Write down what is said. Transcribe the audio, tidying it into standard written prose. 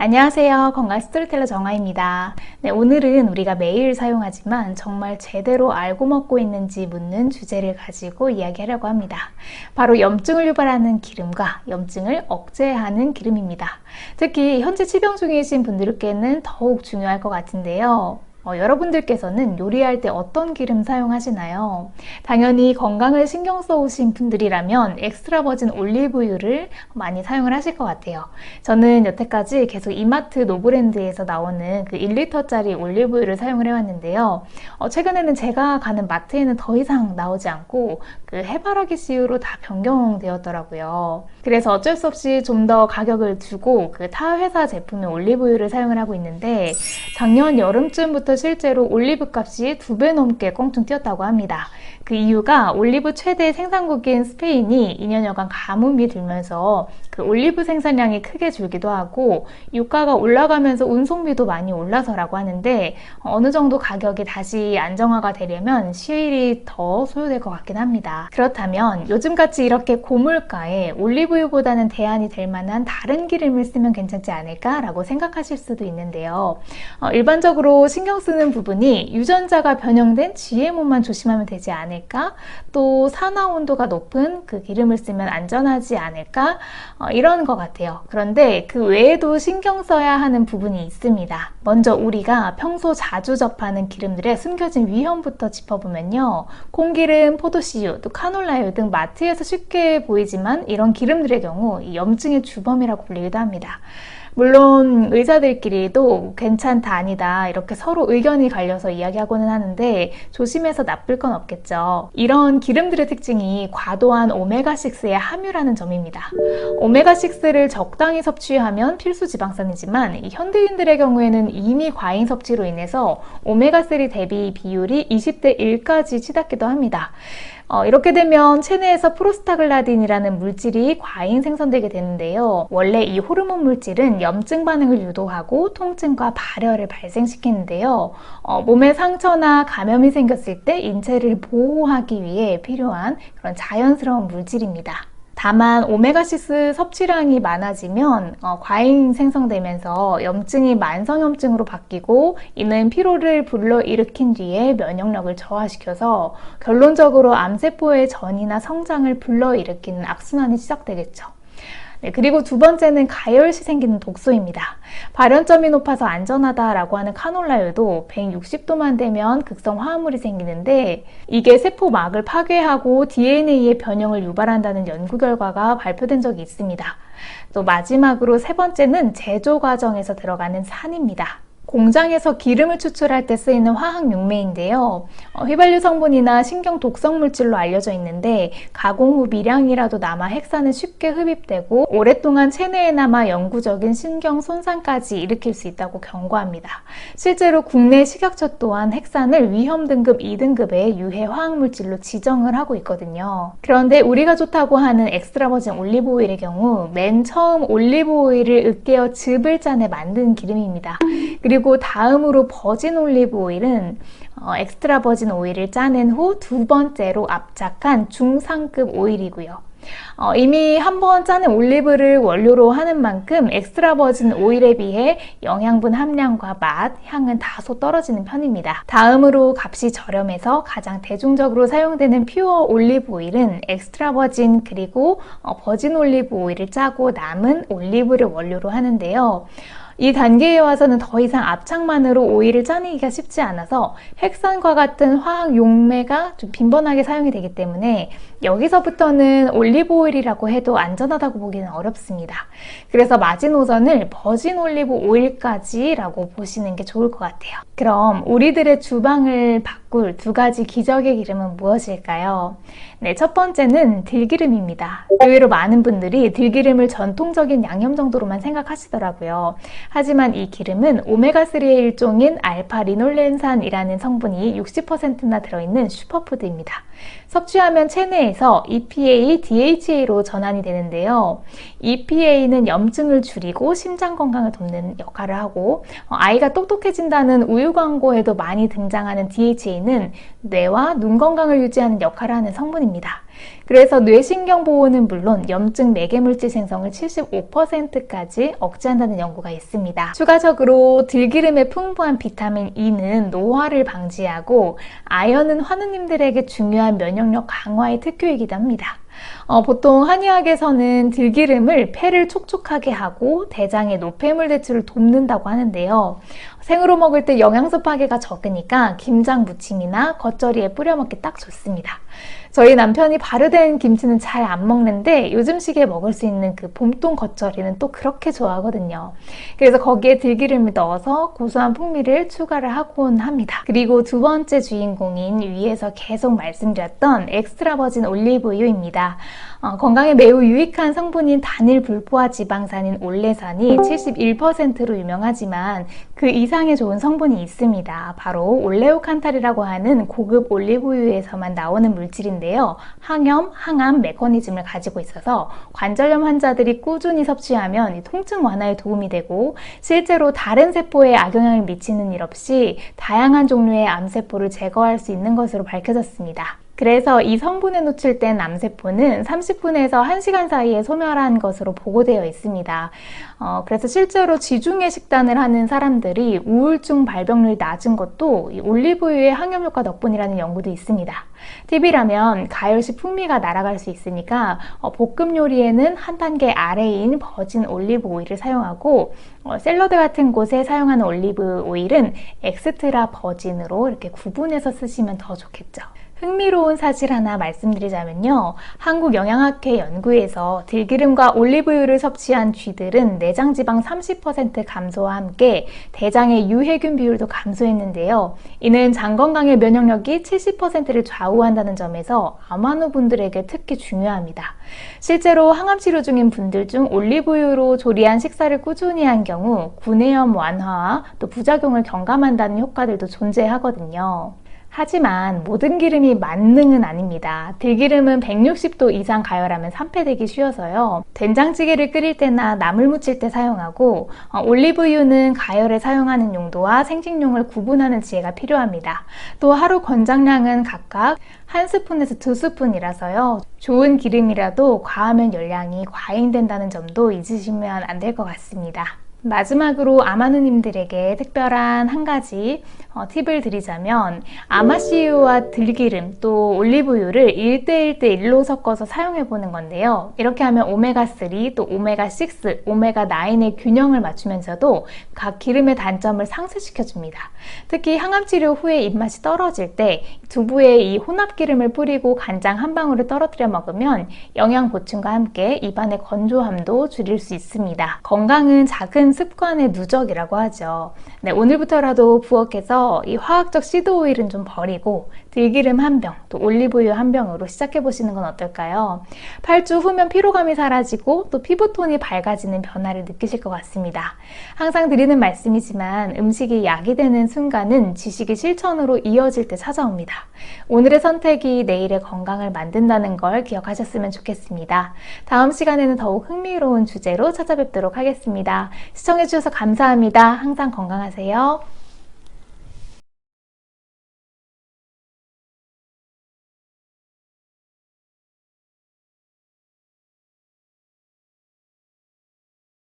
안녕하세요. 건강 스토리텔러 정아입니다. 네, 오늘은 우리가 매일 사용하지만 정말 제대로 알고 먹고 있는지 묻는 주제를 가지고 이야기하려고 합니다. 바로 염증을 유발하는 기름과 염증을 억제하는 기름입니다. 특히 현재 치병 중이신 분들께는 더욱 중요할 것 같은데요. 여러분들께서는 요리할 때 어떤 기름 사용하시나요? 당연히 건강을 신경 써오신 분들이라면 엑스트라 버진 올리브유를 많이 사용을 하실 것 같아요. 저는 여태까지 계속 이마트 노브랜드에서 나오는 그 1리터짜리 올리브유를 사용을 해왔는데요. 최근에는 제가 가는 마트에는 더 이상 나오지 않고 그 해바라기 씨유로 다 변경되었더라고요. 그래서 어쩔 수 없이 좀 더 가격을 주고 그 타 회사 제품의 올리브유를 사용을 하고 있는데, 작년 여름쯤부터 실제로 올리브 값이 2배 넘게 껑충 뛰었다고 합니다. 그 이유가 올리브 최대 생산국인 스페인이 2년여간 가뭄이 들면서 그 올리브 생산량이 크게 줄기도 하고 유가가 올라가면서 운송비도 많이 올라서라고 하는데, 어느 정도 가격이 다시 안정화가 되려면 시일이 더 소요될 것 같긴 합니다. 그렇다면 요즘같이 이렇게 고물가에 올리브유보다는 대안이 될 만한 다른 기름을 쓰면 괜찮지 않을까라고 생각하실 수도 있는데요. 일반적으로 신경 쓰는 부분이 유전자가 변형된 GMO만 조심하면 되지 않을까? 또 산화 온도가 높은 그 기름을 쓰면 안전하지 않을까? 이런 것 같아요. 그런데 그 외에도 신경 써야 하는 부분이 있습니다. 먼저 우리가 평소 자주 접하는 기름들의 숨겨진 위험부터 짚어보면요. 콩기름, 포도씨유, 또 카놀라유 등 마트에서 쉽게 보이지만 이런 기름들의 경우 이 염증의 주범이라고 불리기도 합니다. 물론 의사들끼리도 괜찮다 아니다 이렇게 서로 의견이 갈려서 이야기하고는 하는데 조심해서 나쁠 건 없겠죠. 이런 기름들의 특징이 과도한 오메가6의 함유라는 점입니다. 오메가6를 적당히 섭취하면 필수 지방산이지만 현대인들의 경우에는 이미 과잉 섭취로 인해서 오메가3 대비 비율이 20대 1까지 치닫기도 합니다. 이렇게 되면 체내에서 프로스타글라딘이라는 물질이 과잉 생성되게 되는데요. 원래 이 호르몬 물질은 염증 반응을 유도하고 통증과 발열을 발생시키는데요. 몸에 상처나 감염이 생겼을 때 인체를 보호하기 위해 필요한 그런 자연스러운 물질입니다. 다만 오메가6 섭취량이 많아지면 과잉 생성되면서 염증이 만성염증으로 바뀌고 이는 피로를 불러일으킨 뒤에 면역력을 저하시켜서 결론적으로 암세포의 전이나 성장을 불러일으키는 악순환이 시작되겠죠. 네, 그리고 두 번째는 가열시 생기는 독소입니다. 발연점이 높아서 안전하다라고 하는 카놀라유도 160도만 되면 극성 화합물이 생기는데 이게 세포막을 파괴하고 DNA의 변형을 유발한다는 연구 결과가 발표된 적이 있습니다. 또 마지막으로 세 번째는 제조 과정에서 들어가는 산입니다. 공장에서 기름을 추출할 때 쓰이는 화학 용매인데요. 휘발유 성분이나 신경 독성 물질로 알려져 있는데 가공 후 미량이라도 남아 핵산은 쉽게 흡입되고 오랫동안 체내에 남아 영구적인 신경 손상까지 일으킬 수 있다고 경고합니다. 실제로 국내 식약처 또한 핵산을 위험 등급 2등급의 유해 화학 물질로 지정을 하고 있거든요. 그런데 우리가 좋다고 하는 엑스트라 버진 올리브 오일의 경우 맨 처음 올리브 오일을 으깨어 즙을 짜내 만든 기름입니다. 그리고 다음으로 버진 올리브 오일은 엑스트라 버진 오일을 짜낸 후 두 번째로 압착한 중상급 오일이고요. 이미 한번 짜낸 올리브를 원료로 하는 만큼 엑스트라 버진 오일에 비해 영양분 함량과 맛, 향은 다소 떨어지는 편입니다. 다음으로 값이 저렴해서 가장 대중적으로 사용되는 퓨어 올리브 오일은 엑스트라 버진 그리고 버진 올리브 오일을 짜고 남은 올리브를 원료로 하는데요. 이 단계에 와서는 더 이상 압착만으로 오일을 짜내기가 쉽지 않아서 핵산과 같은 화학 용매가 좀 빈번하게 사용이 되기 때문에 여기서부터는 올리브 오일이라고 해도 안전하다고 보기는 어렵습니다. 그래서 마지노선을 버진 올리브 오일까지라고 보시는 게 좋을 것 같아요. 그럼 우리들의 주방을 바꿀 두 가지 기적의 기름은 무엇일까요? 네, 첫 번째는 들기름입니다. 의외로 많은 분들이 들기름을 전통적인 양념 정도로만 생각하시더라고요. 하지만 이 기름은 오메가3의 일종인 알파리놀렌산이라는 성분이 60%나 들어있는 슈퍼푸드입니다. 섭취하면 체내에서 EPA, DHA로 전환이 되는데요. EPA는 염증을 줄이고 심장 건강을 돕는 역할을 하고 아이가 똑똑해진다는 우유 광고에도 많이 등장하는 DHA는 뇌와 눈 건강을 유지하는 역할을 하는 성분입니다. 그래서 뇌신경 보호는 물론 염증 매개물질 생성을 75%까지 억제한다는 연구가 있습니다. 추가적으로 들기름에 풍부한 비타민 E는 노화를 방지하고 아연은 환우님들에게 중요한 면역력 강화의 특효이기도 합니다. 보통 한의학에서는 들기름을 폐를 촉촉하게 하고 대장의 노폐물 대출을 돕는다고 하는데요. 생으로 먹을 때 영양소 파괴가 적으니까 김장 무침이나 겉절이에 뿌려 먹기 딱 좋습니다. 저희 남편이 발효된 김치는 잘 안 먹는데 요즘 시기에 먹을 수 있는 그 봄동 겉절이는 또 그렇게 좋아하거든요. 그래서 거기에 들기름을 넣어서 고소한 풍미를 추가를 하곤 합니다. 그리고 두 번째 주인공인 위에서 계속 말씀드렸던 엑스트라 버진 올리브유입니다. 건강에 매우 유익한 성분인 단일 불포화 지방산인 올레산이 71%로 유명하지만 그 이상의 좋은 성분이 있습니다. 바로 올레오칸탈이라고 하는 고급 올리브유에서만 나오는 물질인데요. 항염, 항암 메커니즘을 가지고 있어서 관절염 환자들이 꾸준히 섭취하면 통증 완화에 도움이 되고 실제로 다른 세포에 악영향을 미치는 일 없이 다양한 종류의 암세포를 제거할 수 있는 것으로 밝혀졌습니다. 그래서 이 성분에 노출된 암세포는 30분에서 1시간 사이에 소멸한 것으로 보고되어 있습니다. 그래서 실제로 지중해 식단을 하는 사람들이 우울증 발병률이 낮은 것도 이 올리브유의 항염 효과 덕분이라는 연구도 있습니다. 팁이라면 가열시 풍미가 날아갈 수 있으니까 볶음 요리에는 한 단계 아래인 버진 올리브 오일을 사용하고 샐러드 같은 곳에 사용하는 올리브 오일은 엑스트라 버진으로 이렇게 구분해서 쓰시면 더 좋겠죠. 흥미로운 사실 하나 말씀드리자면요. 한국영양학회 연구에서 들기름과 올리브유를 섭취한 쥐들은 내장지방 30% 감소와 함께 대장의 유해균 비율도 감소했는데요. 이는 장 건강의 면역력이 70%를 좌우한다는 점에서 암환우 분들에게 특히 중요합니다. 실제로 항암 치료 중인 분들 중 올리브유로 조리한 식사를 꾸준히 한 경우 구내염 완화와 또 부작용을 경감한다는 효과들도 존재하거든요. 하지만 모든 기름이 만능은 아닙니다. 들기름은 160도 이상 가열하면 산패되기 쉬워서요. 된장찌개를 끓일 때나 나물 무칠 때 사용하고 올리브유는 가열에 사용하는 용도와 생식용을 구분하는 지혜가 필요합니다. 또 하루 권장량은 각각 1스푼에서 2스푼이라서요. 좋은 기름이라도 과하면 열량이 과잉된다는 점도 잊으시면 안 될 것 같습니다. 마지막으로 아마누님들에게 특별한 한 가지 팁을 드리자면 아마씨유와 들기름 또 올리브유를 1대1대1로 섞어서 사용해 보는 건데요. 이렇게 하면 오메가3 또 오메가6, 오메가9의 균형을 맞추면서도 각 기름의 단점을 상쇄시켜 줍니다. 특히 항암치료 후에 입맛이 떨어질 때 두부에 이 혼합기름을 뿌리고 간장 한 방울을 떨어뜨려 먹으면 영양 보충과 함께 입안의 건조함도 줄일 수 있습니다. 건강은 작은 습관의 누적이라고 하죠. 네, 오늘부터라도 부엌에서 이 화학적 시드 오일은 좀 버리고 들기름 한 병, 또 올리브유 한 병으로 시작해 보시는 건 어떨까요? 8주 후면 피로감이 사라지고 또 피부톤이 밝아지는 변화를 느끼실 것 같습니다. 항상 드리는 말씀이지만 음식이 약이 되는 순간은 지식이 실천으로 이어질 때 찾아옵니다. 오늘의 선택이 내일의 건강을 만든다는 걸 기억하셨으면 좋겠습니다. 다음 시간에는 더욱 흥미로운 주제로 찾아뵙도록 하겠습니다. 시청해주셔서 감사합니다. 항상 건강하세요.